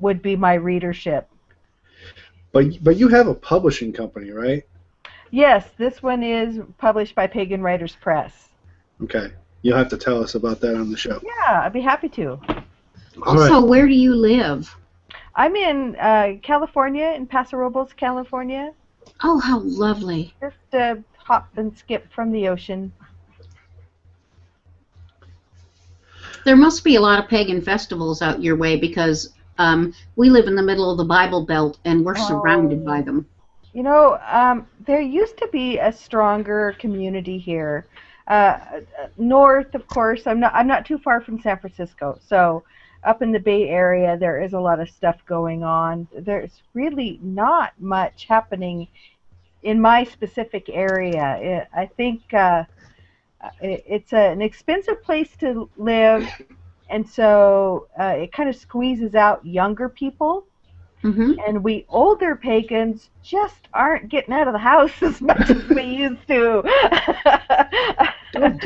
would be my readership. But you have a publishing company, right? Yes, this one is published by Pagan Writers Press. Okay. You'll have to tell us about that on the show. Yeah, I'd be happy to. All right. So where do you live? I'm in California, in Paso Robles, California. Oh, how lovely. Just a hop and skip from the ocean. There must be a lot of pagan festivals out your way because we live in the middle of the Bible Belt and we're surrounded by them. You know, there used to be a stronger community here. North, of course, I'm not too far from San Francisco, so up in the Bay Area there is a lot of stuff going on. There's really not much happening in my specific area. I think it's an expensive place to live, and so it kind of squeezes out younger people. Mm-hmm. And we older pagans just aren't getting out of the house as much as we used to. Don't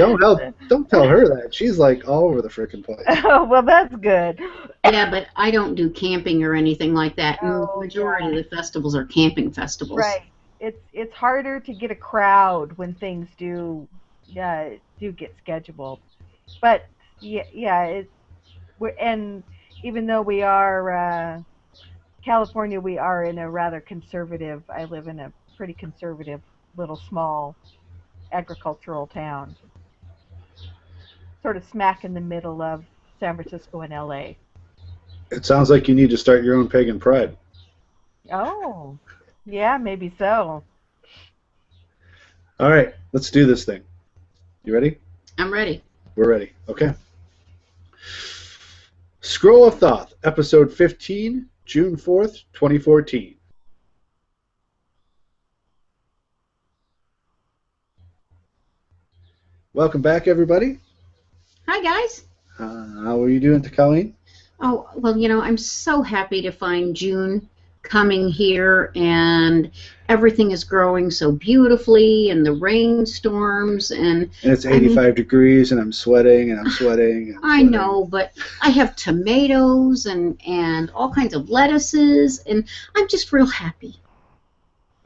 tell her that. She's like all over the frickin' place. Oh, well, that's good. Yeah, but I don't do camping or anything like that. And Oh, the majority yeah. of the festivals are camping festivals. Right. It's harder to get a crowd when things do get scheduled. But yeah, and even though we are California, we are in a rather conservative. I live in a pretty conservative little small agricultural town, sort of smack in the middle of San Francisco and LA. It sounds like you need to start your own pagan pride. Oh, yeah, maybe so. All right, let's do this thing. You ready? I'm ready. We're ready. Okay. Scroll of Thoth, Episode 15, June 4th, 2014. Welcome back, everybody. Hi, guys. How are you doing, Colleen? Oh, well, you know, I'm so happy to find June coming here, and everything is growing so beautifully, and the rainstorms, and it's 85 degrees, and I'm sweating, and I'm sweating. And I'm I sweating. know, but I have tomatoes and all kinds of lettuces, and I'm just real happy.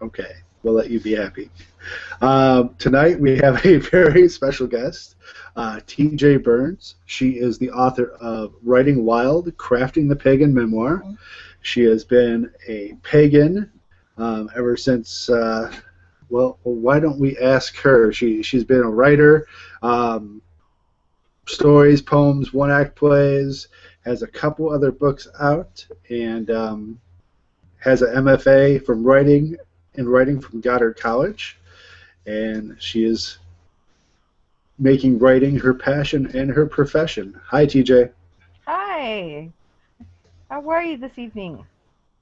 Okay, we'll let you be happy. Tonight we have a very special guest, T.J. Burns. She is the author of Writing Wild, Crafting the Pagan Memoir. She has been a pagan ever since, well, why don't we ask her? She's been a writer, stories, poems, one-act plays, has a couple other books out, and has an MFA from writing from Goddard College. And she is making writing her passion and her profession. Hi, TJ. Hi. How are you this evening?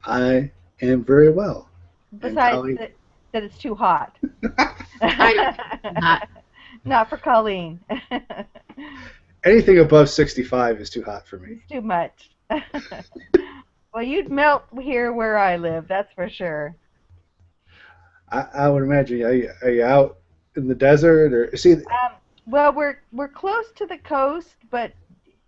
I am very well. Besides that it's too hot. Hot. Not for Colleen. Anything above 65 is too hot for me. It's too much. Well, you'd melt here where I live, that's for sure. I would imagine. Are you out in the desert, or see? Well, we're close to the coast, but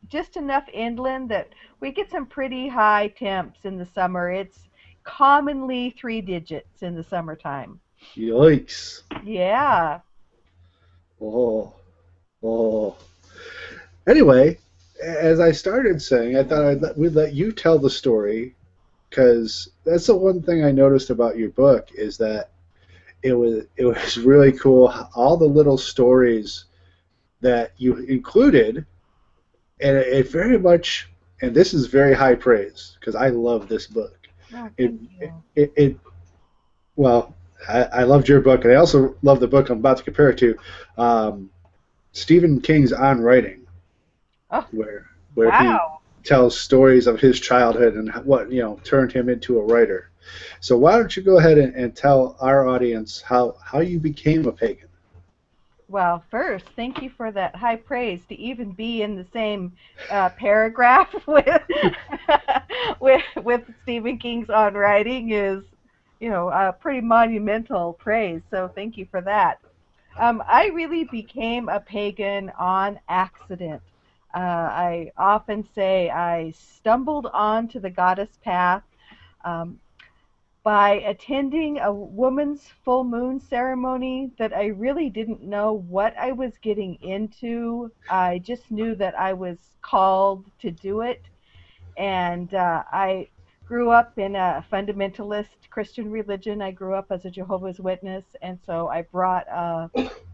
just enough inland that we get some pretty high temps in the summer. It's commonly 3 digits in the summertime. Yikes! Yeah. Oh. Anyway, as I started saying, I thought we'd let you tell the story, because that's the one thing I noticed about your book is that it was really cool, all the little stories that you included, and it very much, and this is very high praise because I love this book. Oh, thank you. Well, I loved your book, and I also love the book I'm about to compare it to, Stephen King's On Writing, where wow. he tells stories of his childhood and what turned him into a writer. So why don't you go ahead and tell our audience how you became a pagan? Well, first, thank you for that high praise. To even be in the same paragraph with Stephen King's On Writing is, a pretty monumental praise. So thank you for that. I really became a pagan on accident. I often say I stumbled onto the goddess path um, by attending a woman's full moon ceremony that I really didn't know what I was getting into. I just knew that I was called to do it. And I grew up in a fundamentalist Christian religion. I grew up as a Jehovah's Witness, and so I brought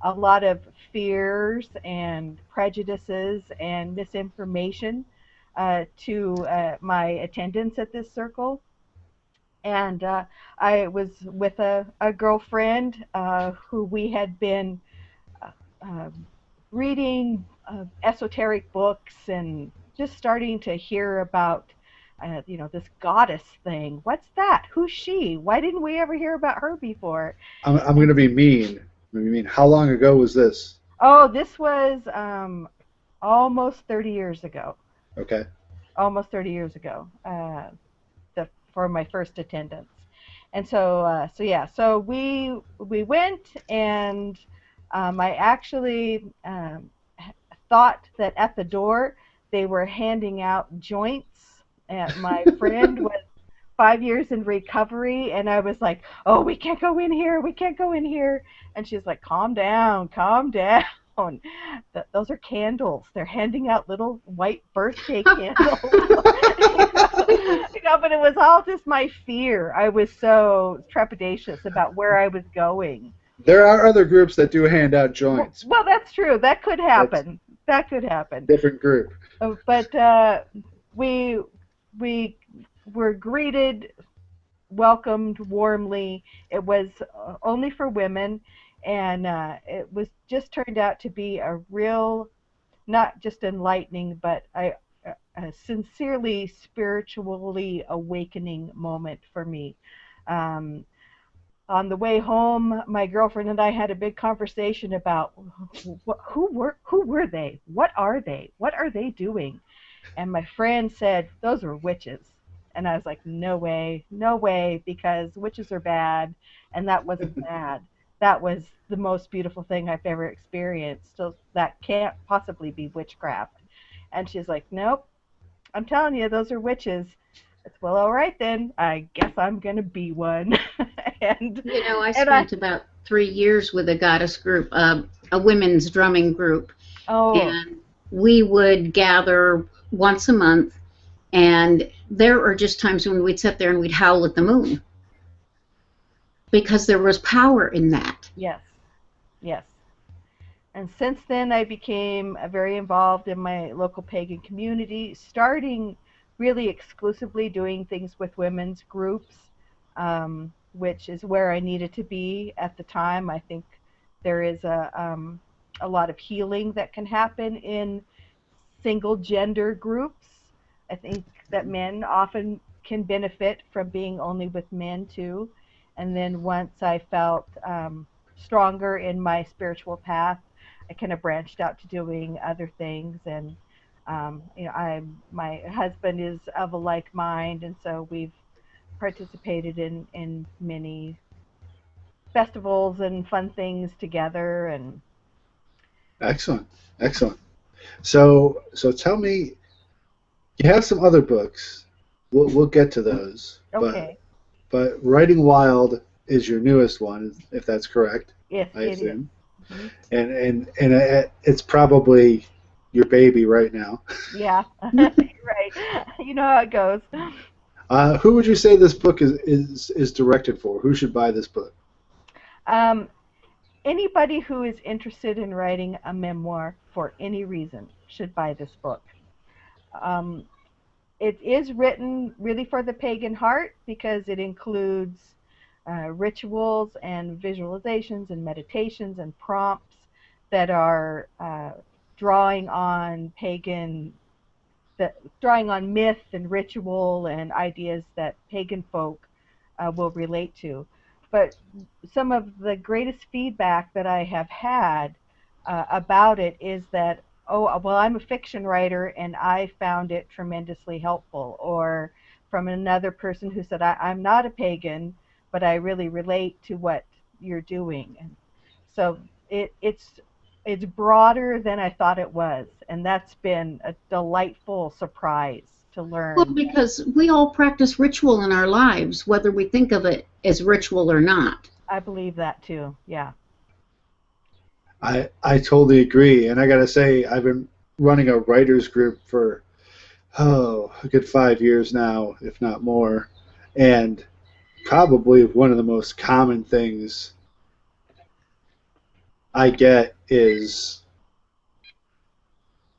a lot of fears and prejudices and misinformation to my attendance at this circle. And I was with a girlfriend who we had been uh, um, reading esoteric books and just starting to hear about, this goddess thing. What's that? Who's she? Why didn't we ever hear about her before? I'm going And to be mean. I'm going to be mean. How long ago was this? oh, this was almost 30 years ago. Okay. Almost 30 years ago, for my first attendance. And so yeah, so we went, and I actually thought that at the door they were handing out joints. And my friend was 5 years in recovery, and I was like, "Oh, we can't go in here. We can't go in here." And she's like, "Calm down, calm down." Those are candles. They're handing out little white birthday candles. But it was all just my fear. I was so trepidatious about where I was going. There are other groups that do hand out Well, joints. well, that's true. That could That's happen. That could happen. a different group. But we we were greeted, welcomed warmly. It was only for women, and it was just turned out to be a real, not just enlightening, but a sincerely spiritually awakening moment for me. Um, on the way home, my girlfriend and I had a big conversation about who were they? What are they doing? And my friend said, "Those were witches." And I was like, "No way, no way," because witches are bad, and that wasn't bad. That was the most beautiful thing I've ever experienced. So that can't possibly be witchcraft. And she's like, "Nope, I'm telling you, those are witches." It's, well, all right then. I guess I'm gonna be one. and I and I spent about 3 years with a goddess group, a women's drumming group, oh and we would gather once a month, and there are just times when we'd sit there and we'd howl at the moon because there was power in that. yes, yes. And since then, I became very involved in my local pagan community, starting really exclusively doing things with women's groups, which is where I needed to be at the time. I think there is a lot of healing that can happen in single gender groups. I think that men often can benefit from being only with men too. And then once I felt stronger in my spiritual path, I kind of branched out to doing other things. And my husband is of a like mind, and so we've participated in many festivals and fun things together. And Excellent. Excellent. So tell me, you have some other books. We'll get to those. okay, But Writing Wild is your newest one, if that's correct, yes, I it is. assume. Mhm. And it's probably your baby right now. Yeah, right. You know how it goes. Who would you say this book is directed for? Who should buy this book? Um, Anybody who is interested in writing a memoir for any reason should buy this book. Um, it is written really for the pagan heart because it includes rituals and visualizations and meditations and prompts that are drawing on pagan, drawing on myth and ritual and ideas that pagan folk will relate to. But some of the greatest feedback that I have had about it is that, oh, well, I'm a fiction writer and I found it tremendously helpful. Or from another person who said, I'm not a pagan, but I really relate to what you're doing. And so it's it's broader than I thought it was, and that's been a delightful surprise to Well, learn. because we all practice ritual in our lives, whether we think of it as ritual or not. I believe that too. Yeah. I totally agree, and I gotta say, I've been running a writers group for a good 5 years now, if not more, and probably one of the most common things I get is,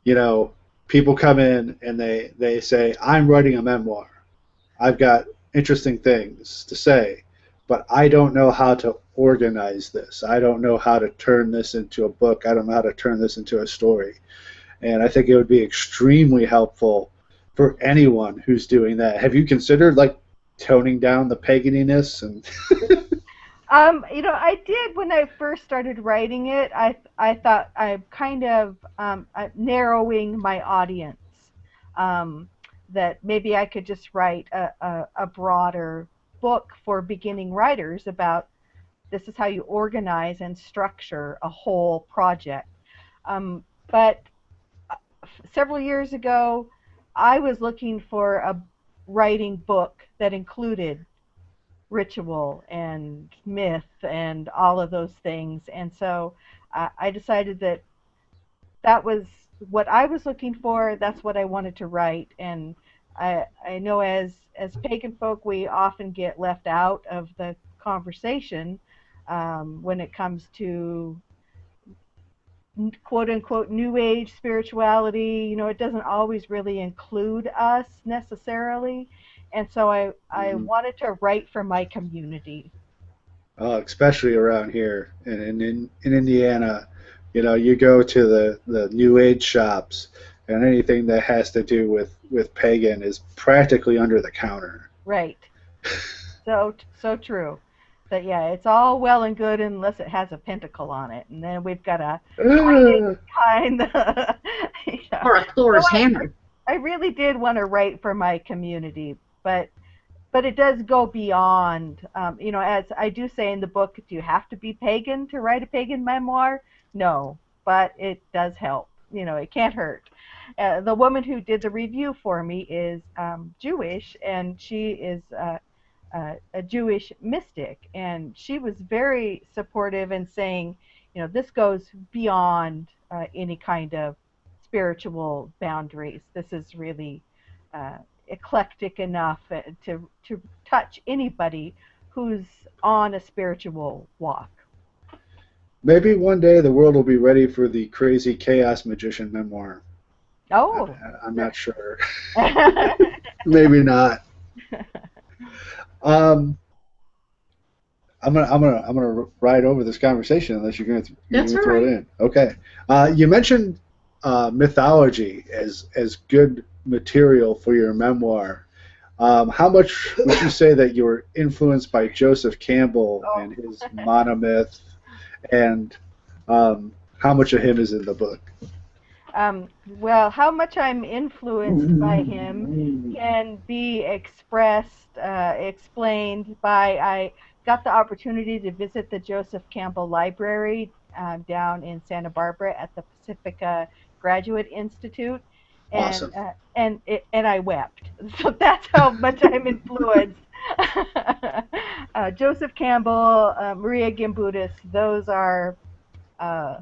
you know, people come in and they say, I'm writing a memoir. I've got interesting things to say, but I don't know how to organize this. I don't know how to turn this into a book. I don't know how to turn this into a story. And I think it would be extremely helpful for anyone who's doing that. Have you considered like toning down the paganishness and I did when I first started writing it. I thought I'm kind of narrowing my audience. Um, that maybe I could just write a broader book for beginning writers about this is how you organize and structure a whole project. But several years ago, I was looking for a writing book that included ritual and myth and all of those things. And so I decided that that was what I was looking for. That's what I wanted to write. And I know as pagan folk, we often get left out of the conversation when it comes to quote unquote new age spirituality. It doesn't always really include us necessarily. And so I wanted to write for my community. especially around here in Indiana, you go to the New Age shops, and anything that has to do with pagan is practically under the counter. Right. So true. But yeah, it's all well and good unless it has a pentacle on it, and then we've got to Uh, find the. Or a So Thor's hammer. I really did want to write for my community, but it does go beyond. As I do say in the book, do you have to be pagan to write a pagan memoir? No, but it does help. It can't hurt. The woman who did the review for me is Jewish, and she is a Jewish mystic, and she was very supportive in saying, this goes beyond any kind of spiritual boundaries. This is really uh, eclectic enough to touch anybody who's on a spiritual walk. Maybe one day the world will be ready for the crazy chaos magician memoir. Oh, I'm not sure. Maybe not. Um, I'm gonna ride over this conversation unless you're That's gonna all throw it right. in. Okay. You mentioned mythology as good material for your memoir. How much would you say that you were influenced by Joseph Campbell oh. and his monomyth, and how much of him is in the book? Well, how much I'm influenced by him can be explained by I got the opportunity to visit the Joseph Campbell Library down in Santa Barbara at the Pacifica Graduate Institute, and Awesome. and I wept. So that's how much I'm influenced. Joseph Campbell, Maria Gimbutas, those are uh,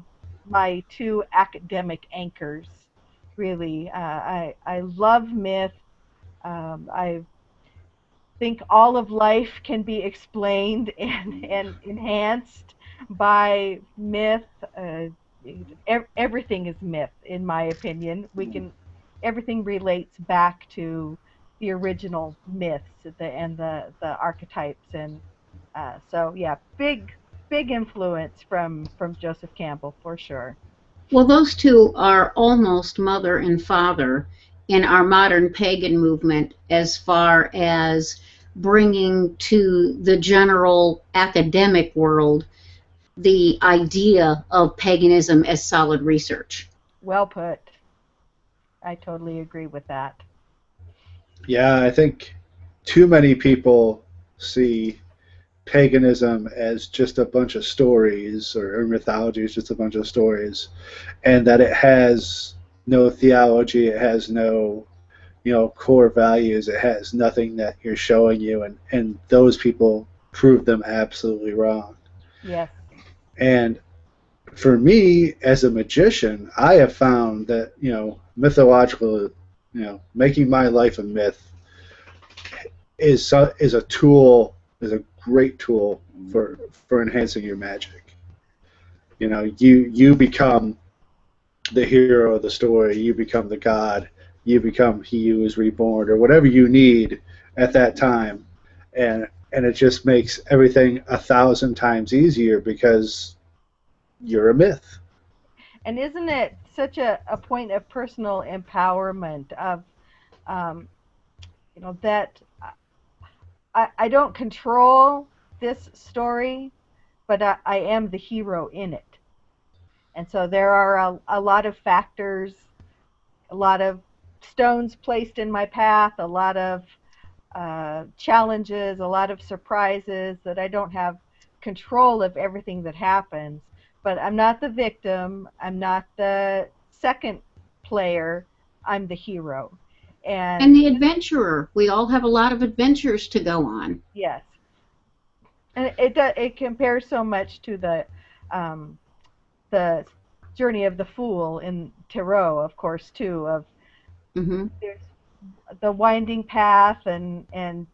my two academic anchors. Really, I love myth. I think all of life can be explained and enhanced by myth. Everything is myth, in my opinion. Everything relates back to the original myths, and the archetypes, and so yeah, big influence from Joseph Campbell for sure. Well, those two are almost mother and father in our modern pagan movement as far as bringing to the general academic world the idea of paganism as solid research. Well put. I totally agree with that. Yeah, I think too many people see paganism as just a bunch of stories, or mythology is just a bunch of stories, and that it has no theology, it has no core values, it has nothing that you're showing you, and those people prove them absolutely wrong. Yes. And for me as a magician, I have found that mythological, making my life a myth is a tool, is a great tool for enhancing your magic. You become the hero of the story, you become the god, you become he who is reborn, or whatever you need at that time, and it just makes everything 1,000 times easier because you're a myth. And isn't it such a point of personal empowerment of, um, that I don't control this story, but I am the hero in it. And so there are a lot of factors, a lot of stones placed in my path, a lot of challenges, a lot of surprises that I don't have control of everything that happens. But I'm not the victim. I'm not the second player. I'm the hero. And And the adventurer. We all have a lot of adventures to go on. yes, and it compares so much to um, the journey of the fool in Tarot, of course, too. Of Hmm. there's the winding path and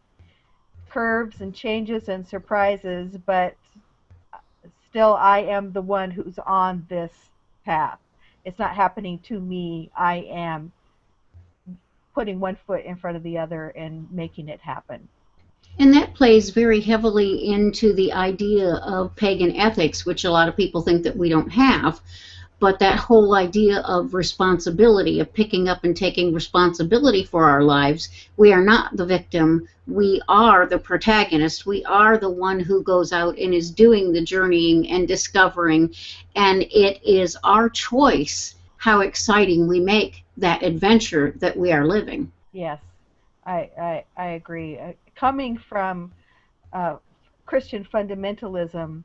curves and changes and surprises, but still I am the one who's on this path. It's not happening to me. I am putting one foot in front of the other and making it happen. And that plays very heavily into the idea of pagan ethics, which a lot of people think that we don't have. But that whole idea of responsibility, of picking up and taking responsibility for our lives, we are not the victim. We are the protagonist. We are the one who goes out and is doing the journeying and discovering. And it is our choice how exciting we make that adventure that we are living. Yes, I agree. Coming from uh, Christian fundamentalism,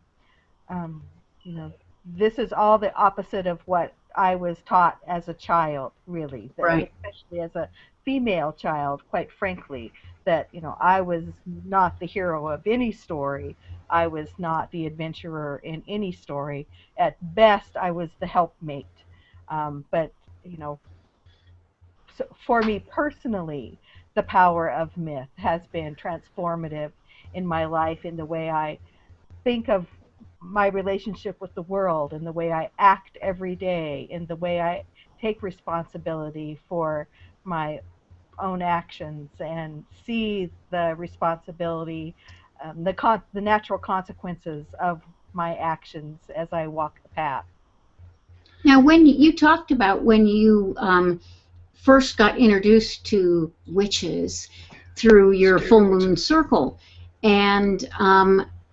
um, you know, this is all the opposite of what I was taught as a child, really, Right. especially as a female child, quite frankly, that, I was not the hero of any story. I was not the adventurer in any story. At best, I was the helpmate. But, you know, so for me personally, the power of myth has been transformative in my life, in the way I think of my relationship with the world, and the way I act every day, and the way I take responsibility for my own actions and see the responsibility, the natural consequences of my actions as I walk the path. Now, when you talked about when you first got introduced to witches through your Scary full moon witches. circle, and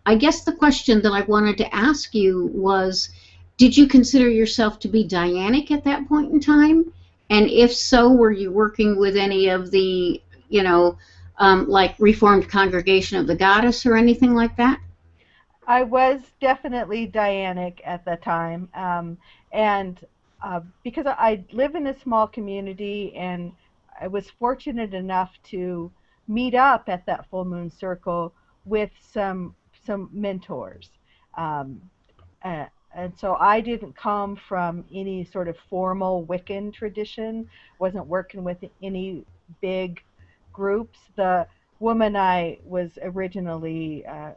I guess the question that I wanted to ask you was, did you consider yourself to be Dianic at that point in time? And if so, were you working with any of the, you know, like Reformed Congregation of the Goddess or anything like that? I was definitely Dianic at the time, and because I live in a small community, and I was fortunate enough to meet up at that full moon circle with some mentors, um, and so I didn't come from any sort of formal Wiccan tradition. Wasn't working with any big groups. The woman I was originally uh,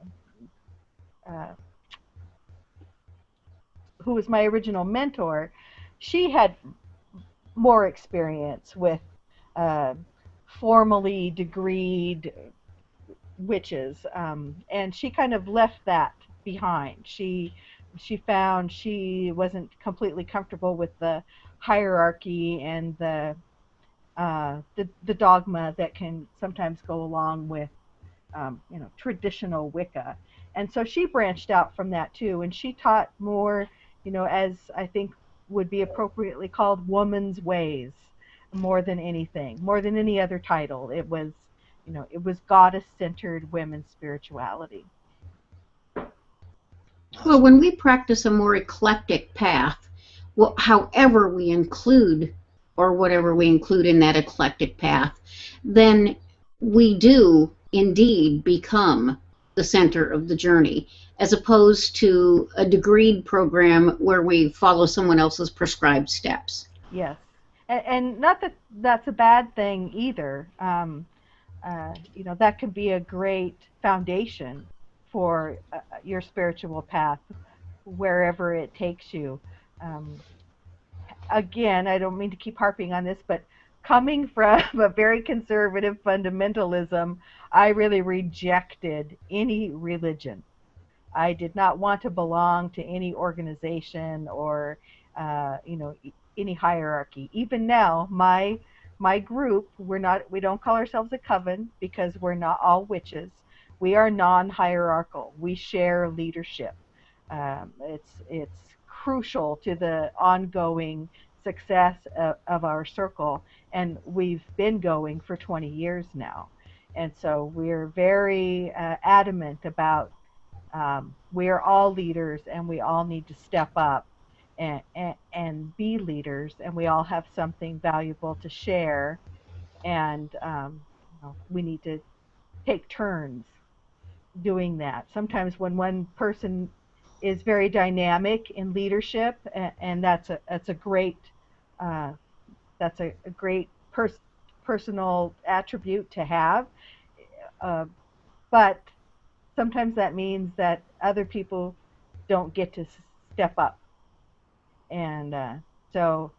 who was my original mentor, she had more experience with uh, formally degreed witches, and she kind of left that behind. She found she wasn't completely comfortable with the hierarchy and the dogma that can sometimes go along with traditional Wicca. And so she branched out from that too, and she taught more, as I think would be appropriately called woman's ways, more than anything, more than any other title. It was goddess centered women's spirituality. Well, when we practice a more eclectic path, well, however we include or whatever we include in that eclectic path, then we do indeed become the center of the journey, as opposed to a degreed program where we follow someone else's prescribed steps. Yes, and not that that's a bad thing either. That can be a great foundation for your spiritual path, wherever it takes you. Um, Again, I don't mean to keep harping on this, but coming from a very conservative fundamentalism, I really rejected any religion. I did not want to belong to any organization or, any hierarchy. Even now, my group, we don't call ourselves a coven because we're not all witches. We are non-hierarchical. We share leadership. It's crucial to the ongoing success of our circle, and we've been going for 20 years now. And so we're very adamant about we're all leaders and we all need to step up and be leaders, and we all have something valuable to share, and we need to take turns doing that. Sometimes when one person is very dynamic in leadership, and that's a great uh, a great personal attribute to have, uh, but sometimes that means that other people don't get to step up, and so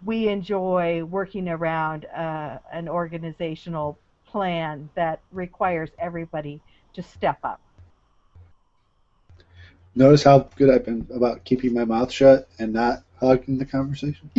we enjoy working around an organizational plan that requires everybody to step up. Notice how good I've been about keeping my mouth shut and not hogging the conversation.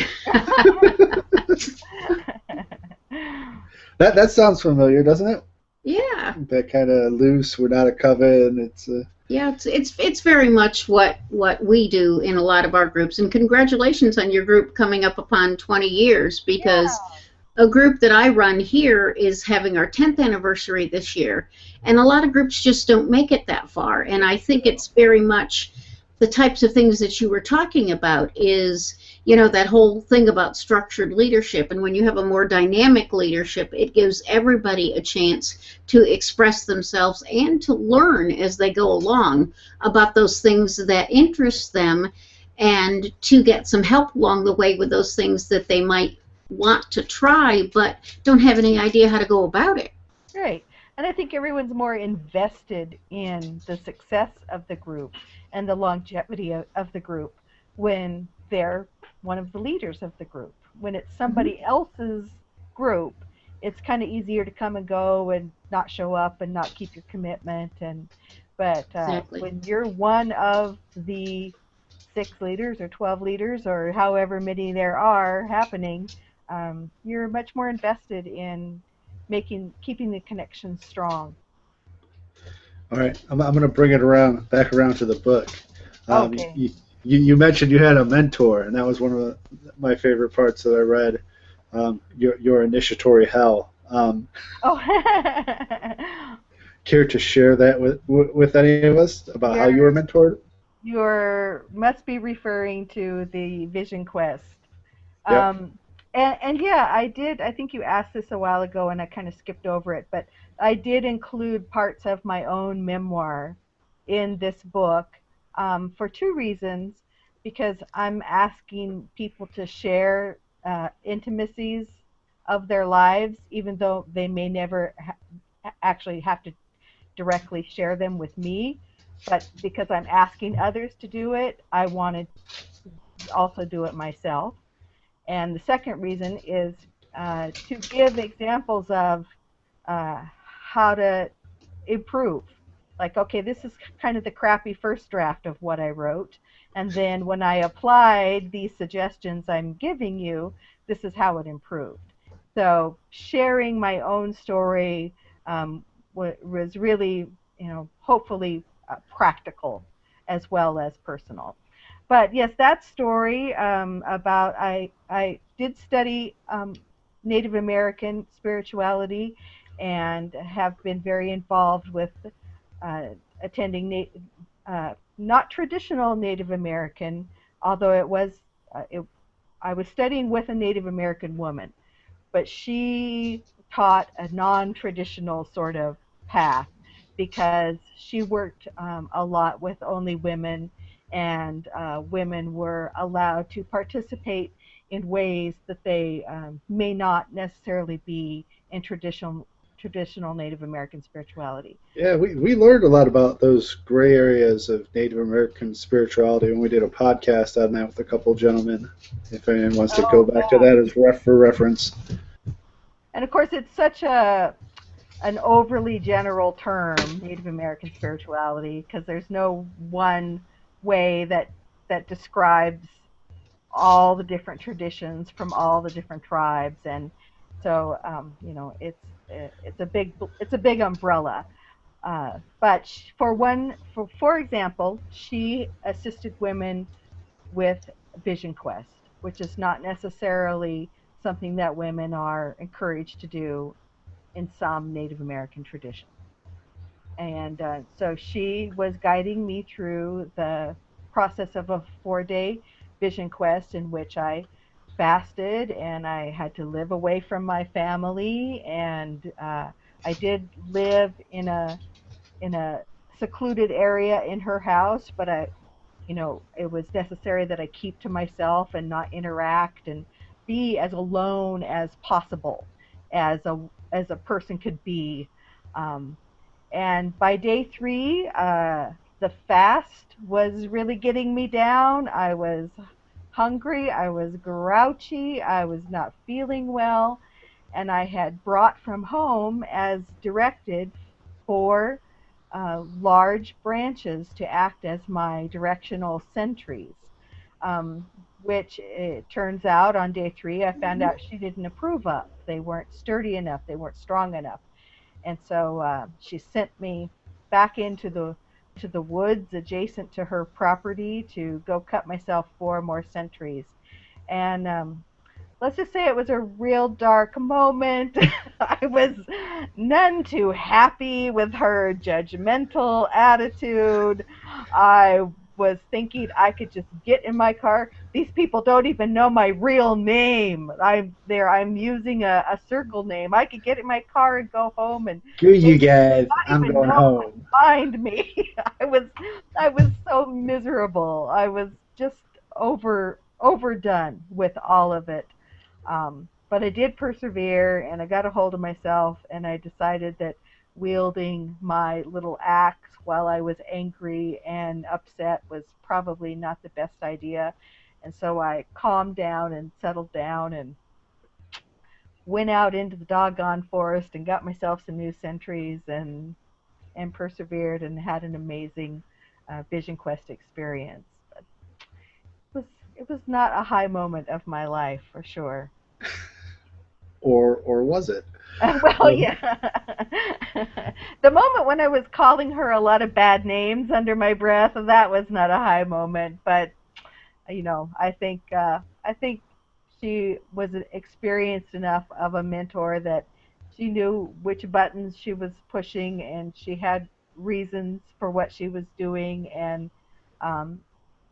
That sounds familiar, doesn't it? Yeah. That kind of loose. We're not a coven. It's Yeah, it's very much what we do in a lot of our groups. And congratulations on your group coming up upon 20 years, because Yeah, a group that I run here is having our 10th anniversary this year, and a lot of groups just don't make it that far. And I think it's very much the types of things that you were talking about is, that whole thing about structured leadership. And when you have a more dynamic leadership, it gives everybody a chance to express themselves and to learn as they go along about those things that interest them, and to get some help along the way with those things that they might want to try but don't have any idea how to go about it. right. And I think everyone's more invested in the success of the group and the longevity of the group when they're one of the leaders of the group. When it's Mhm. somebody else's group, it's kind of easier to come and go and not show up and not keep your commitment. And but Exactly. when you're one of the 6 leaders or 12 leaders or however many there are happening, you're much more invested in keeping the connection strong. all right. I'm going to bring it back around to the book. Okay. You mentioned you had a mentor, and that was one of my favorite parts that I read. Your initiatory hell. Oh, Care to share that with any of us about how you're you were mentored? you're must be referring to the Vision Quest. Yep. Um, and yeah, I did. I think you asked this a while ago, and I kind of skipped over it, but I did include parts of my own memoir in this book for two reasons. Because I'm asking people to share intimacies of their lives, even though they may never actually have to directly share them with me. But because I'm asking others to do it, I wanted to also do it myself. And the second reason is to give examples of how to improve. Like, okay, this is kind of the crappy first draft of what I wrote. And then when I applied these suggestions I'm giving you, this is how it improved. So sharing my own story was really, hopefully practical as well as personal. But yes, that story about I did study Native American spirituality and have been very involved with uh, attending not traditional Native American, although I was studying with a Native American woman, but she taught a non-traditional sort of path because she worked a lot with only women, and women were allowed to participate in ways that they may not necessarily be in traditional Native American spirituality. Yeah, we learned a lot about those gray areas of Native American spirituality when we did a podcast on that with a couple of gentlemen. If anyone wants to go Oh back to yeah, that as for reference. and of course it's such a an overly general term, Native American spirituality, because there's no one way that describes all the different traditions from all the different tribes, and so it's a big umbrella. But for example, she assisted women with Vision Quest, which is not necessarily something that women are encouraged to do in some Native American traditions. And so she was guiding me through the process of a 4-day vision quest in which I fasted and I had to live away from my family. And I did live in a secluded area in her house, but it was necessary that I keep to myself and not interact and be as alone as possible as a person could be. Um, and by day 3, the fast was really getting me down. I was hungry, I was grouchy, I was not feeling well, and I had brought from home, as directed, 4 large branches to act as my directional sentries. Which it turns out on day 3, I found out she didn't approve of. They weren't sturdy enough, they weren't strong enough. And so she sent me back into the woods adjacent to her property to go cut myself 4 more sentries. And let's just say it was a real dark moment. I was none too happy with her judgmental attitude. I was thinking I could just get in my car. These people don't even know my real name. I'm using a circle name. I could get in my car and go home, and Screw they you guys. not I'm even going know how to home. find me. I was so miserable. I was just overdone with all of it. But I did persevere, and I got a hold of myself, and I decided that wielding my little axe while I was angry and upset was probably not the best idea. And so I calmed down and settled down and went out into the doggone forest and got myself some new sentries and persevered and had an amazing Vision Quest experience. But it was it was not a high moment of my life for sure. Or was it? Well, Um, yeah. The moment when I was calling her a lot of bad names under my breath, that was not a high moment. But I think she was experienced enough of a mentor that she knew which buttons she was pushing, and she had reasons for what she was doing, and um,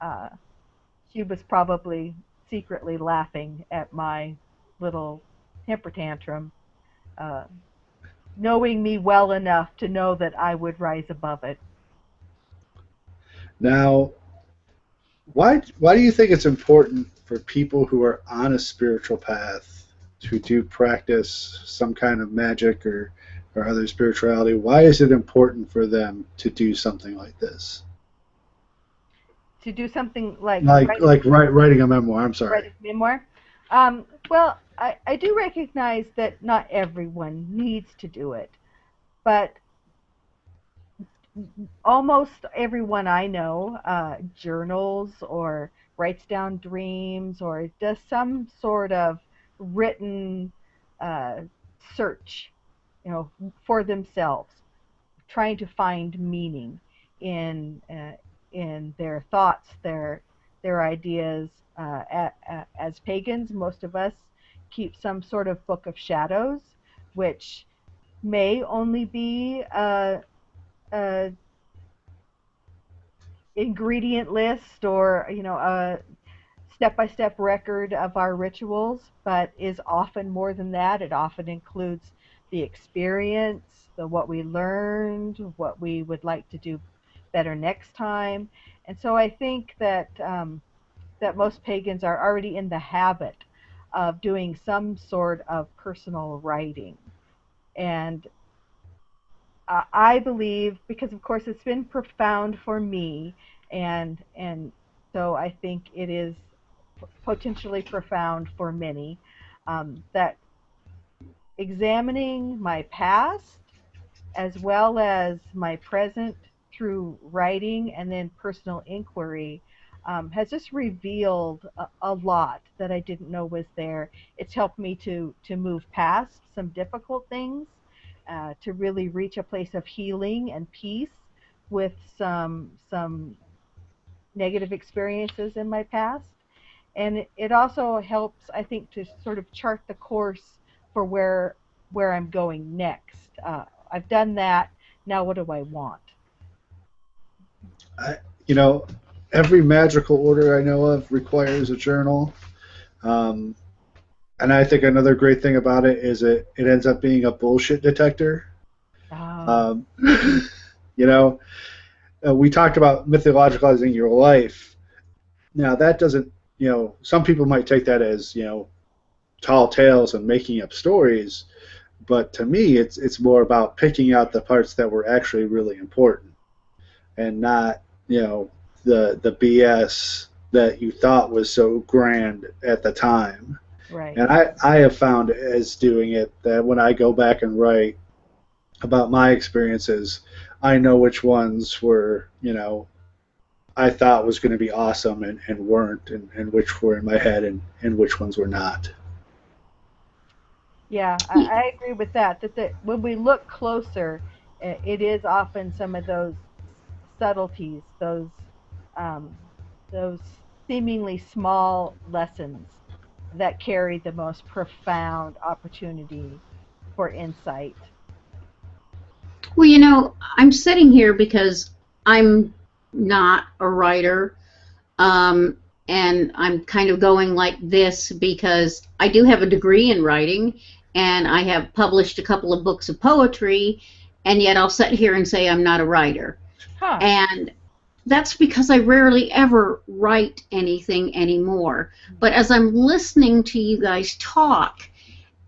uh, she was probably secretly laughing at my little temper tantrum, uh, knowing me well enough to know that I would rise above it. Now, why do you think it's important for people who are on a spiritual path to do practice some kind of magic or other spirituality? Why is it important for them to do something like this? To do something like Writing a memoir. I'm sorry. write a memoir. Well, I do recognize that not everyone needs to do it, but almost everyone I know journals or writes down dreams or does some sort of written uh, search, for themselves, trying to find meaning in their thoughts, their ideas. As pagans, most of us keep some sort of book of shadows, which may only be a ingredient list or a step-by-step record of our rituals, but is often more than that. It often includes the experience, the what we learned, what we would like to do better next time. And so I think that most pagans are already in the habit of doing some sort of personal writing. And I believe, because of course it's been profound for me, and so I think it is potentially profound for many, that examining my past as well as my present through writing and then personal inquiry has just revealed a lot that I didn't know was there. It's helped me to move past some difficult things, to really reach a place of healing and peace with some negative experiences in my past. And it also helps, I think, to sort of chart the course for where I'm going next. I've done that. Now, what do I want? I, you know, every magical order I know of requires a journal. Um, and I think another great thing about it is it ends up being a bullshit detector. Oh, Um, you know, we talked about mythologicalizing your life. Now, that doesn't, some people might take that as, tall tales and making up stories. But to me, it's more about picking out the parts that were actually really important and not, the BS that you thought was so grand at the time. right. And I have found as doing it that when I go back and write about my experiences, I know which ones were, I thought was going to be awesome and weren't, and which were in my head and which ones were not. Yeah, I agree with that. When we look closer, it is often some of those subtleties, um, those seemingly small lessons that carry the most profound opportunity for insight. Well, I'm sitting here because I'm not a writer, um, and I'm kind of going like this because I do have a degree in writing, and I have published a couple of books of poetry, and yet I'll sit here and say I'm not a writer. Huh. And that's because I rarely ever write anything anymore. But as I'm listening to you guys talk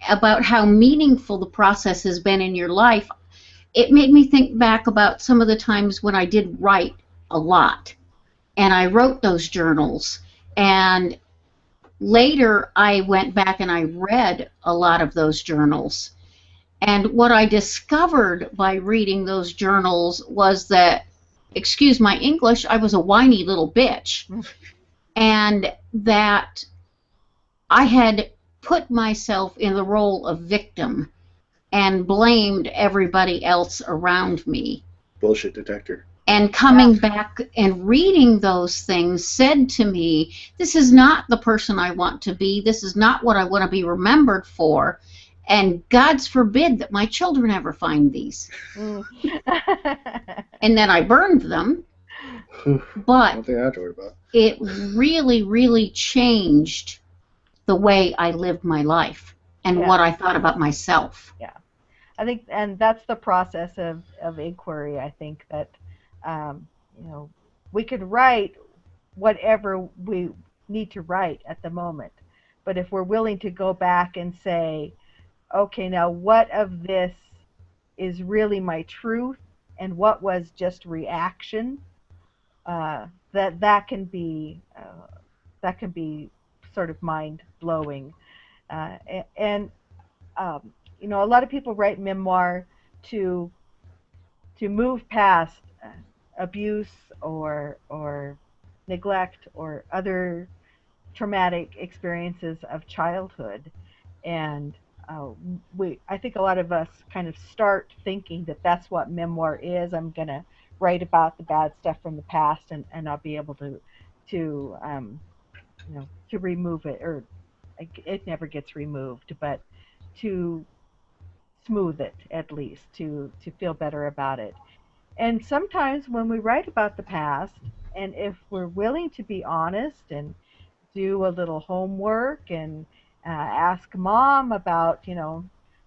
about how meaningful the process has been in your life, it made me think back about some of the times when I did write a lot. And I wrote those journals. And later I went back and I read a lot of those journals. And what I discovered by reading those journals was that, excuse my English, I was a whiny little bitch. And that I had put myself in the role of victim and blamed everybody else around me. Bullshit detector. And Yeah. coming back and reading those things said to me, this is not the person I want to be. This is not what I want to be remembered for. And God's forbid that my children ever find these. Mm. And then I burned them. But One thing I have to worry about. it really, really changed the way I lived my life and Yeah, what I thought about myself. yeah. I think, and that's the process of inquiry. I think that, um, you know, we could write whatever we need to write at the moment, but if we're willing to go back and say, okay, now what of this is really my truth, and what was just reaction, that can be sort of mind blowing, and a lot of people write memoir to move past abuse or neglect or other traumatic experiences of childhood, and we I think a lot of us kind of start thinking that that's what memoir is. I'm gonna write about the bad stuff from the past, and I'll be able to to remove it, or it never gets removed, but to smooth it, at least to feel better about it. And sometimes when we write about the past and if we're willing to be honest and do a little homework and ask mom about,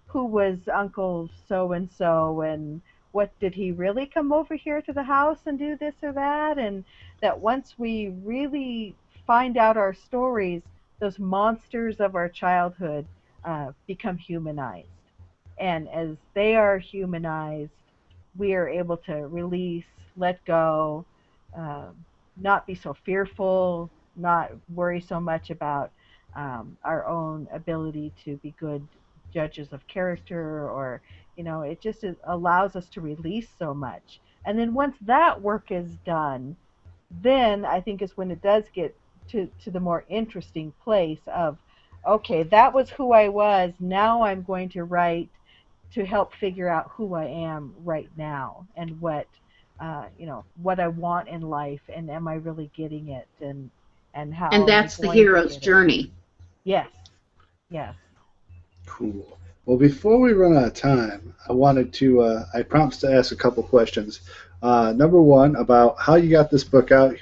who was Uncle so and so and what did he really come over here to the house and do this or that, and that once we really find out our stories, those monsters of our childhood become humanized. And as they are humanized, we are able to release, let go, um, not be so fearful, not worry so much about our own ability to be good judges of character, or, it just allows us to release so much. And then once that work is done, then I think is when it does get to the more interesting place of, okay, that was who I was. Now I'm going to write to help figure out who I am right now and what I want in life, and am I really getting it, and And how am I that's the going to hero's get it? journey. Yes, yes. Cool. Well, before we run out of time, I promised to ask a couple questions. Number one, about how you got this book out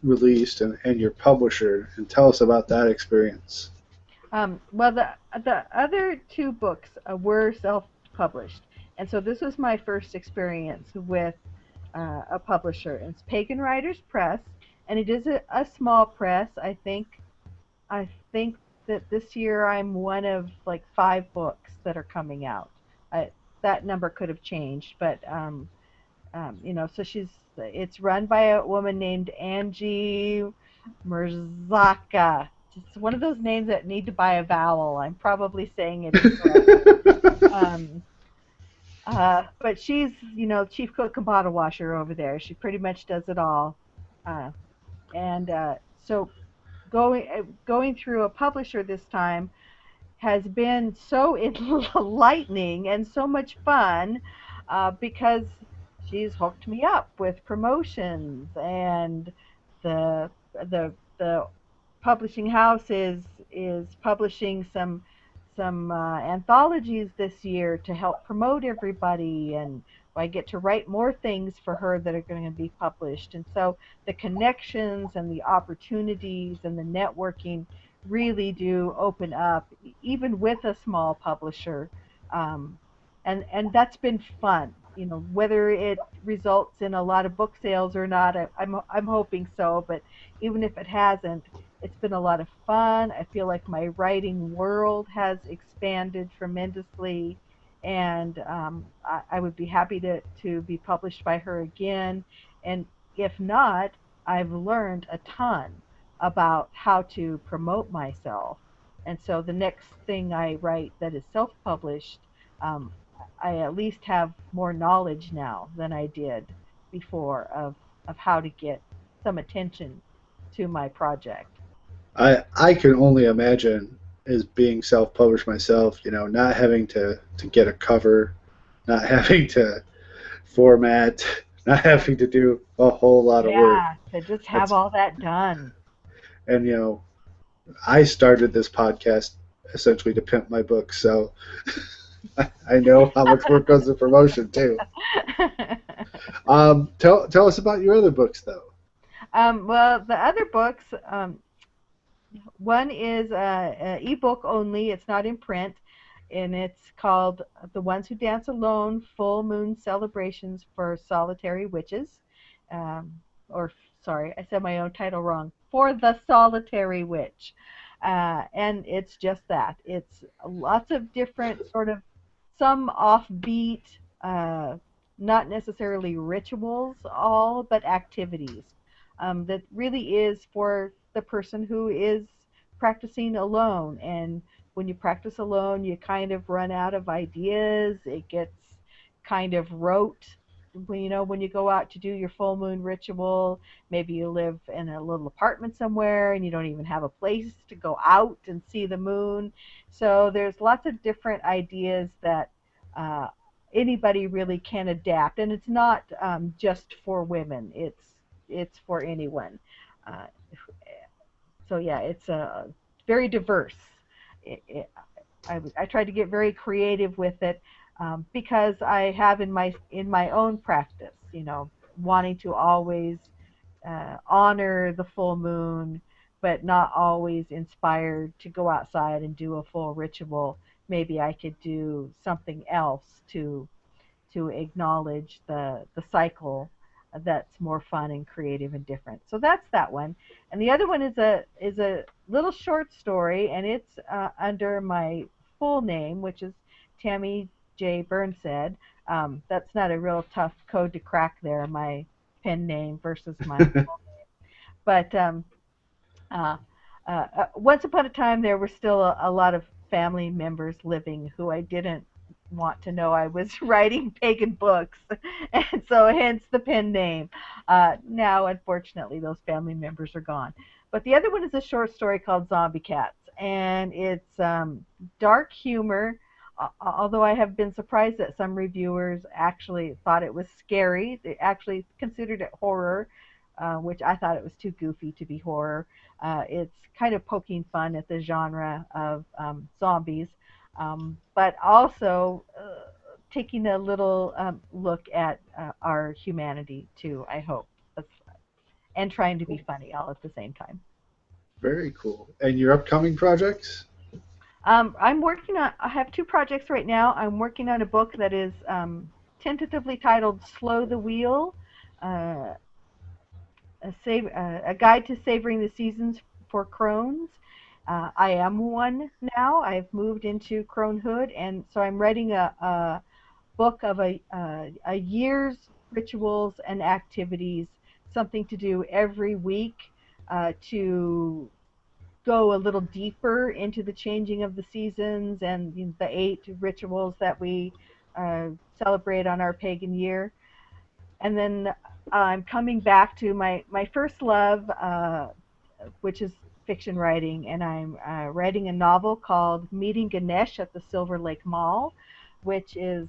released, and your publisher, and tell us about that experience. Well, the other two books were self-published, and so this was my first experience with a publisher. It's Pagan Writers Press, and it is a small press. I think that this year I'm one of like five books that are coming out. I, that number could have changed, but so it's run by a woman named Angie Merzaka. It's one of those names that need to buy a vowel. I'm probably saying it incorrectly. Um, but she's, chief cook and bottle washer over there. She pretty much does it all. Uh, and so going through a publisher this time has been so enlightening and so much fun, because she's hooked me up with promotions, and the publishing house is publishing some anthologies this year to help promote everybody, and I get to write more things for her that are going to be published. And so the connections and the opportunities and the networking really do open up, even with a small publisher. Um, and that's been fun. Whether it results in a lot of book sales or not, I'm hoping so. But even if it hasn't, it's been a lot of fun. I feel like my writing world has expanded tremendously, and I would be happy to be published by her again. And if not, I've learned a ton about how to promote myself. And so the next thing I write that is self-published, um, I at least have more knowledge now than I did before of how to get some attention to my project. I can only imagine, as being self-published myself, not having to get a cover, not having to format, not having to do a whole lot of work. Yeah, to just have That's all that done. and I started this podcast essentially to pimp my book, so I know how much work goes into promotion too. Tell us about your other books, though. Well, the other books, one is ebook only. It's not in print, and it's called "The Ones Who Dance Alone: Full Moon Celebrations for Solitary Witches." Um, or sorry, I said my own title wrong. For the Solitary Witch, and it's just that. It's lots of different sort of, some offbeat, uh, not necessarily rituals, all, but activities, that really is for the person who is practicing alone. And when you practice alone, you kind of run out of ideas. It gets kind of rote. When you go out to do your full moon ritual, maybe you live in a little apartment somewhere and you don't even have a place to go out and see the moon. So there's lots of different ideas that uh, anybody really can adapt, and it's not just for women. It's for anyone. Uh, so yeah, it's very diverse. I tried to get very creative with it, because I have in my own practice, wanting to always honor the full moon, but not always inspired to go outside and do a full ritual. Maybe I could do something else to acknowledge the cycle that's more fun and creative and different. So that's that one. And the other one is a little short story, and it's under my full name, which is Tammy J. Burnstead. That's not a real tough code to crack there, my pen name versus my full name. But uh, once upon a time, there were still a lot of family members living who I didn't want to know I was writing pagan books, and so hence the pen name. Now, unfortunately, those family members are gone. But the other one is a short story called Zombie Cats, and it's dark humor. Although I have been surprised that some reviewers actually thought it was scary, they actually considered it horror, which I thought it was too goofy to be horror. It's kind of poking fun at the genre of zombies, but also taking a little look at our humanity too, I hope, and trying to be funny all at the same time. Very cool. And your upcoming projects? I'm working on, I have two projects right now. I'm working on a book that is tentatively titled Slow the Wheel, uh, a guide to savoring the seasons for crones. I am one now. I've moved into cronehood, and so I'm writing a book of a year's rituals and activities, something to do every week to go a little deeper into the changing of the seasons and the 8 rituals that we celebrate on our pagan year. And then I'm coming back to my first love, which is fiction writing, and I'm writing a novel called Meeting Ganesh at the Silver Lake Mall, which is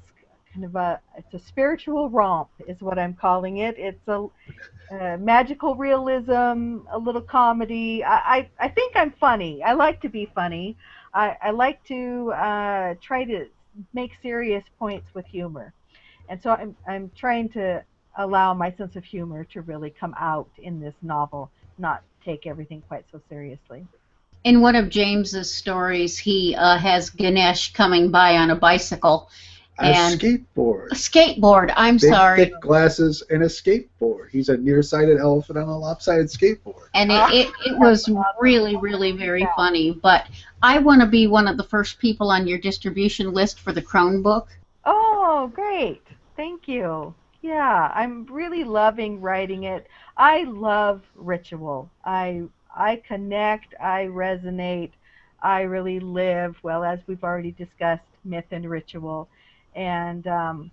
kind of it's a spiritual romp, is what I'm calling it. It's a magical realism, a little comedy. I think I'm funny. I like to be funny. I like to try to make serious points with humor. And so I'm trying to allow my sense of humor to really come out in this novel, not take everything quite so seriously. In one of James's stories, he has Ganesh coming by on a bicycle A and skateboard. a skateboard. I'm Big, sorry. thick glasses and a skateboard. He's a nearsighted elephant on a lopsided skateboard. And it was really, really very funny. But I want to be one of the first people on your distribution list for the Crone book. Oh, great. Thank you. Yeah, I'm really loving writing it. I love ritual. I connect, I resonate, I really live, well, as we've already discussed, myth and ritual. And I'm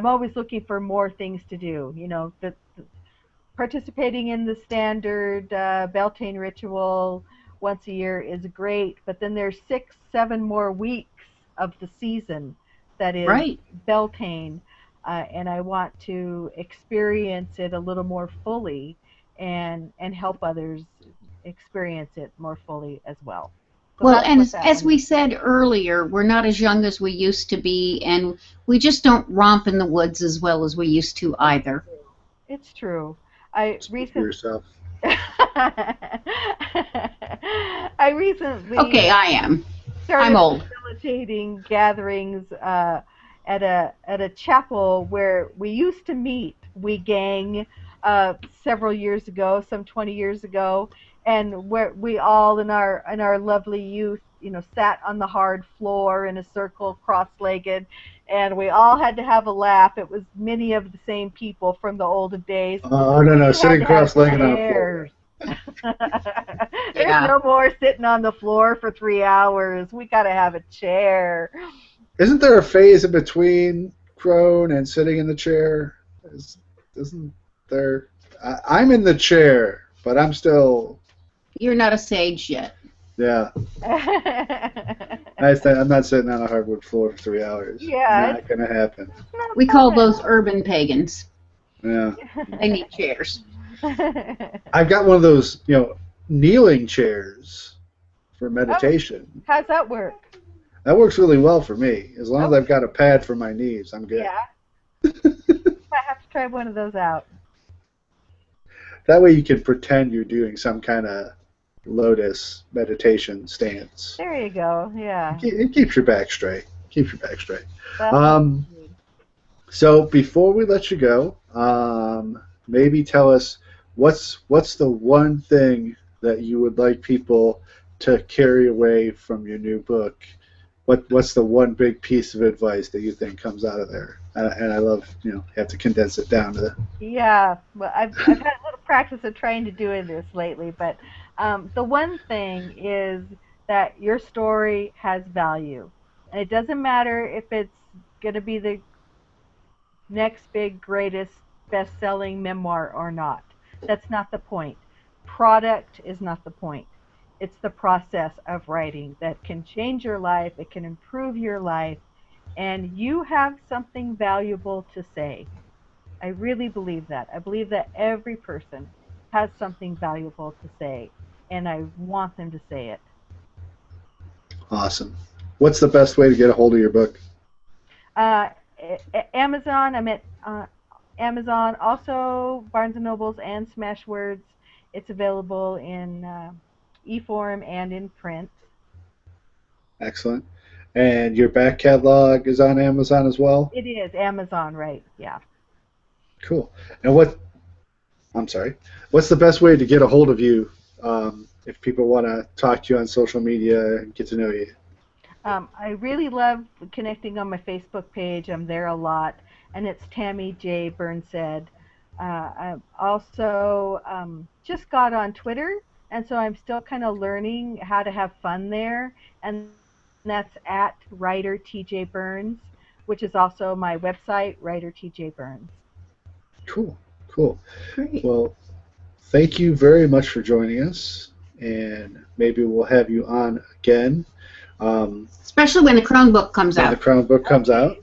always looking for more things to do. Participating in the standard Beltane ritual once a year is great, but then there's 6, 7 more weeks of the season that is Right. Beltane, and I want to experience it a little more fully and help others experience it more fully as well. So Well, that's and what that as one we is. said earlier, we're not as young as we used to be, and we just don't romp in the woods as well as we used to either. It's true. I Speak for recently yourself. I recently Okay, I am. I'm started old. facilitating gatherings at a chapel where we used to meet, we gang, several years ago, some 20 years ago, and where we all in our lovely youth, sat on the hard floor in a circle, cross-legged, and we all had to have a laugh. It was many of the same people from the olden days. No, no, We had sitting to have cross-legged on the floor. chairs. There's Yeah. no more sitting on the floor for 3 hours. We gotta have a chair. Isn't there a phase in between crone and sitting in the chair? Isn't there? I'm in the chair, but I'm still, You're not a sage yet. yeah. I'm not sitting on a hardwood floor for 3 hours. Yeah, Not gonna happen. it's not We call fun. those urban pagans. Yeah. They need chairs. I've got one of those, kneeling chairs for meditation. How's that work? That works really well for me. As long as Oh. I've got a pad for my knees, I'm good. Yeah, might have to try one of those out. That way you can pretend you're doing some kind of lotus meditation stance. There you go. Yeah. It keeps your back straight. Keeps your back straight. That's Um, good. so before we let you go, maybe tell us what's the one thing that you would like people to carry away from your new book. What's the one big piece of advice that you think comes out of there? And I love, you have to condense it down to the. Yeah, well, I've had a little practice of trying to doing this lately, but the one thing is that your story has value, and it doesn't matter if it's going to be the next big, greatest, best-selling memoir or not. That's not the point. Product is not the point. It's the process of writing that can change your life, it can improve your life, and you have something valuable to say. I really believe that. I believe that every person has something valuable to say, and I want them to say it. Awesome. What's the best way to get a hold of your book? Amazon. I'm at Amazon, also Barnes and Nobles and Smashwords. It's available in e-form and in print. Excellent. And your back catalog is on Amazon as well? It is Amazon, right? Yeah. Cool. And I'm sorry. What's the best way to get a hold of you if people want to talk to you on social media and get to know you? I really love connecting on my Facebook page. I'm there a lot, and it's Tammy J. Burnshead. I also just got on Twitter, and so I'm still kind of learning how to have fun there, and that's at writer TJ Burns, which is also my website, writer TJ Burns. Cool. Cool. Great. Well, thank you very much for joining us, and maybe we'll have you on again. Especially when the Crown book comes when out. the Crown book comes out.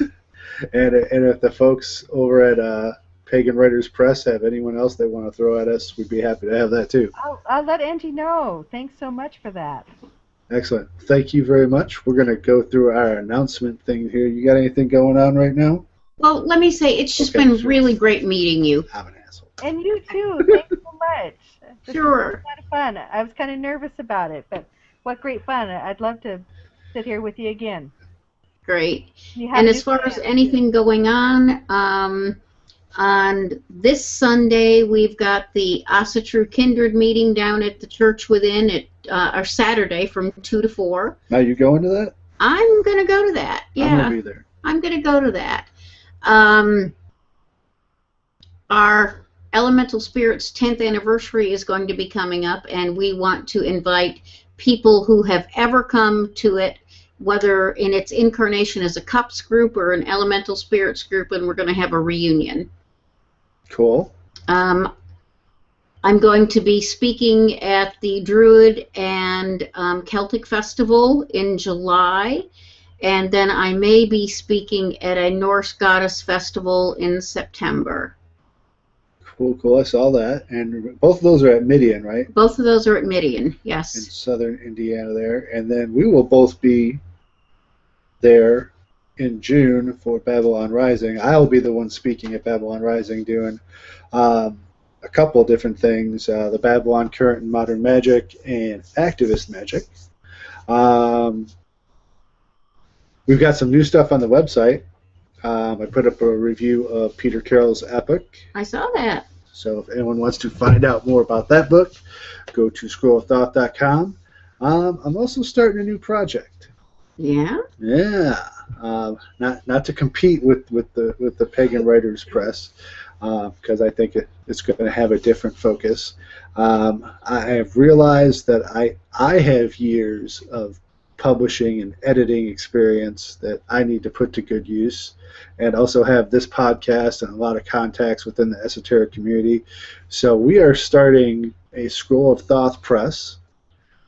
and if the folks over at Pagan Writers Press have anyone else they want to throw at us, we'd be happy to have that too. I'll let Angie know. Thanks so much for that. Excellent. Thank you very much. We're going to go through our announcement thing here. You got anything going on right now? Well, let me say, it's just Okay, been sure. really great meeting you. I'm an asshole. And you too. Thanks so much. This Sure. was a lot of fun. I was kind of nervous about it, but what great fun. I'd love to sit here with you again. Great. You have And new as far as plans. anything going on this Sunday, we've got the Asa True Kindred meeting down at the Church Within or Saturday from 2 to 4. Are you going to that? I'm going to go to that. Yeah. I'm going to be there. I'm going to go to that. Our Elemental Spirits 10th anniversary is going to be coming up, and we want to invite people who have ever come to it, whether in its incarnation as a Cups group or an Elemental Spirits group, and we're going to have a reunion. Cool. I'm going to be speaking at the Druid and Celtic Festival in July, and then I may be speaking at a Norse Goddess Festival in September. Cool, cool. I saw that. And both of those are at Midian, right? Both of those are at Midian, In yes. southern Indiana there. And then we will both be there in June for Babylon Rising. I'll be the one speaking at Babylon Rising doing a couple of different things, the Babylon Current and Modern Magic and Activist Magic. We've got some new stuff on the website. I put up a review of Peter Carroll's Epic. I saw that. So if anyone wants to find out more about that book, go to scrollofthought.com. I'm also starting a new project. Yeah? Yeah, not to compete with the Pagan Writers Press, because I think it's going to have a different focus. I have realized that I have years of publishing and editing experience that I need to put to good use, and also have this podcast and a lot of contacts within the esoteric community. So we are starting a Scroll of Thoth Press.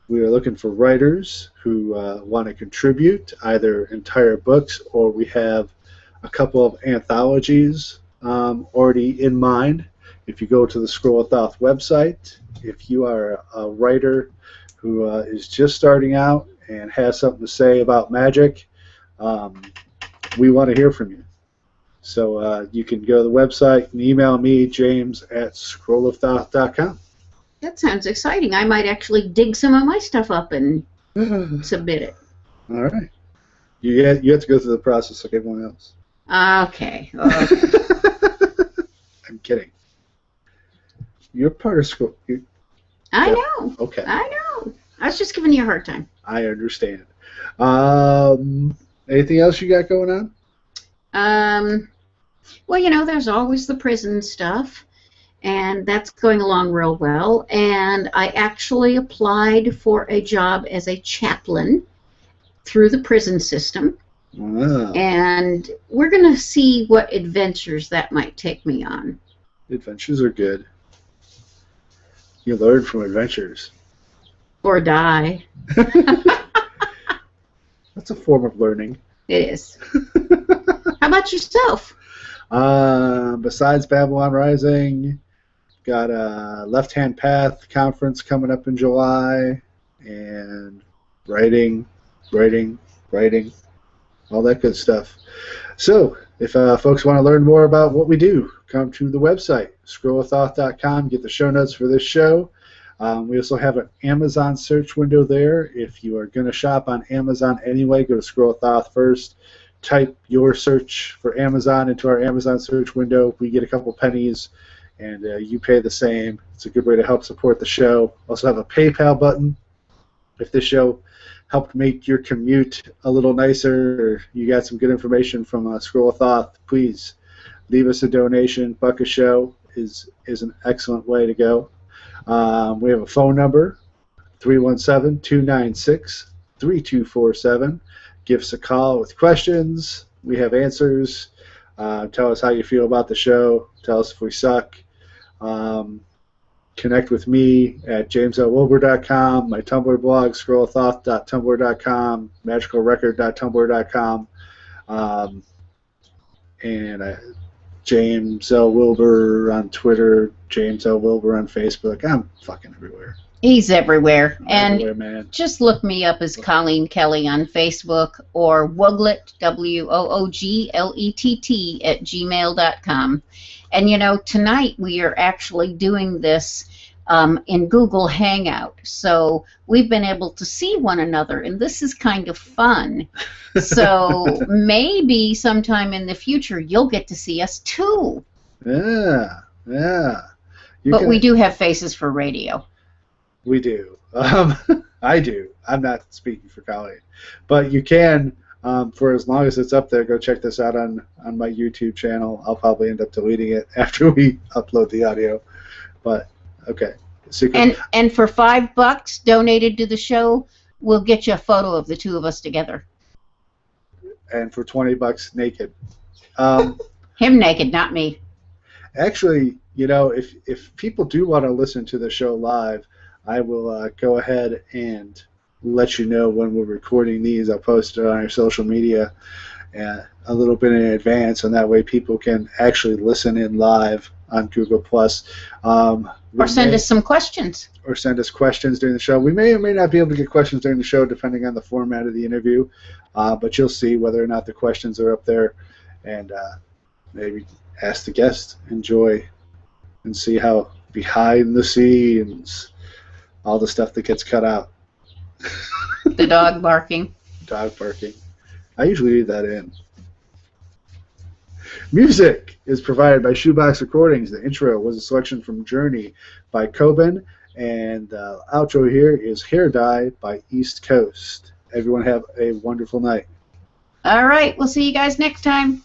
We are looking for writers who want to contribute either entire books, or we have a couple of anthologies already in mind. If you go to the Scroll of Thoth website, if you are a writer who is just starting out and has something to say about magic, we want to hear from you. So you can go to the website and email me, James, at scrollofthought.com. That sounds exciting. I might actually dig some of my stuff up and submit it. All right. You have to go through the process like everyone else. Okay. I'm kidding. You're part of school. I know. Okay. I know. I was just giving you a hard time. I understand. Anything else you got going on? Well, there's always the prison stuff, and that's going along real well. And I actually applied for a job as a chaplain through the prison system. Wow. And we're going to see what adventures that might take me on. Adventures are good. You learn from adventures. Or die. That's a form of learning. It is. How about yourself? Besides Babylon Rising, got a Left Hand Path conference coming up in July, and writing, all that good stuff. So, if folks want to learn more about what we do, come to the website, scrollofthought.com, get the show notes for this show. We also have an Amazon search window there. If you are going to shop on Amazon anyway, go to Scroll of Thoth first. Type your search for Amazon into our Amazon search window. We get a couple pennies, and you pay the same. It's a good way to help support the show. Also have a PayPal button. If this show helped make your commute a little nicer, or you got some good information from Scroll of Thoth, please leave us a donation. Buck a show is an excellent way to go. We have a phone number, 317-296-3247. Give us a call with questions. We have answers. Tell us how you feel about the show. Tell us if we suck. Connect with me at jameslwilbur.com, my Tumblr blog, scrollthoth.tumblr.com, magicalrecord.tumblr.com, and James L. Wilbur on Twitter, James L. Wilbur on Facebook. I'm fucking everywhere. He's everywhere. Everywhere, man. Just look me up as Colleen Kelly on Facebook, or Wooglet, WOOGLETT, at gmail.com. And tonight we are actually doing this in Google Hangout. So we've been able to see one another, and this is kind of fun. So maybe sometime in the future you'll get to see us too. Yeah. But we do have faces for radio. We do. I do. I'm not speaking for Colleen. But you can, for as long as it's up there, go check this out on my YouTube channel. I'll probably end up deleting it after we upload the audio. But, okay. And for $5 donated to the show, we'll get you a photo of the two of us together. And for $20 naked. Him naked, not me. Actually, if people do want to listen to the show live, I will go ahead and let you know when we're recording these. I'll post it on our social media a little bit in advance, and that way people can actually listen in live on Google+. Or send us some questions. Or send us questions during the show. We may or may not be able to get questions during the show depending on the format of the interview, but you'll see whether or not the questions are up there, and maybe ask the guest, enjoy, and see how behind the scenes, all the stuff that gets cut out. The dog barking. Dog barking. I usually leave that in. Music is provided by Shoebox Recordings. The intro was a selection from Journey by Coben, and the outro here is Hair Dye by East Coast. Everyone have a wonderful night. All right, we'll see you guys next time.